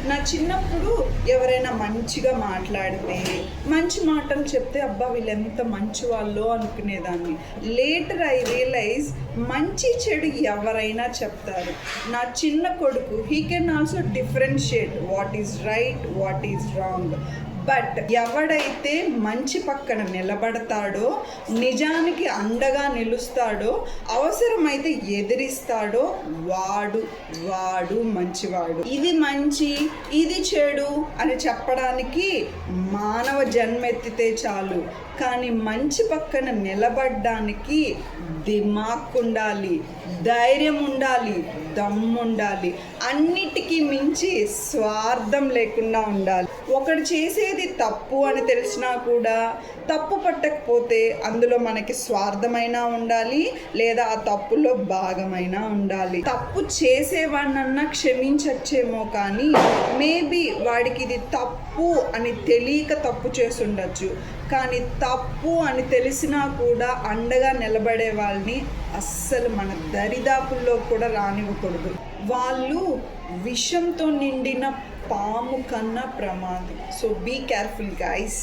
నా చిన్నప్పుడు ఎవరైనా మంచిగా మాట్లాడితే, మంచి మాటలు చెప్తే అబ్బా వీళ్ళు ఎంత మంచి వాళ్ళో అనుకునేదాన్ని. లేటర్ ఐ రియలైజ్ మంచి చెడు ఎవరైనా చెప్తారు. నా చిన్న కొడుకు he can also differentiate what is right, what is wrong. But ఎవడైతే మంచి పక్కన నిలబడతాడో, నిజానికి అండగా నిలుస్తాడో, అవసరమైతే ఎదిరిస్తాడో వాడు మంచివాడు. ఇది మంచి, ఇది చెడు అని చెప్పడానికి మానవ జన్మెత్తితే చాలు. కానీ మంచి పక్కన నిలబడ్డానికి దిమాక్ ఉండాలి, ధైర్యం ఉండాలి, దమ్ముండాలి. అన్నిటికీ మించి స్వార్థం లేకుండా ఉండాలి. ఒకడు చేసేది తప్పు అని తెలిసినా కూడా తప్పు పట్టకపోతే అందులో మనకి స్వార్థమైనా ఉండాలి, లేదా ఆ తప్పులో భాగమైనా ఉండాలి. తప్పు చేసేవాడినన్నా క్షమించచ్చేమో, కానీ మేబీ వాడికి ఇది తప్పు అని తెలియక తప్పు చేసుండొచ్చు. కానీ తప్పు అని తెలిసినా కూడా అండగా నిలబడే వాళ్ళని అస్సలు మన దరిదాపుల్లో కూడా రానివ్వకూడదు. వాళ్ళు విషంతో నిండిన పాము కన్నా ప్రమాదం. So be careful guys.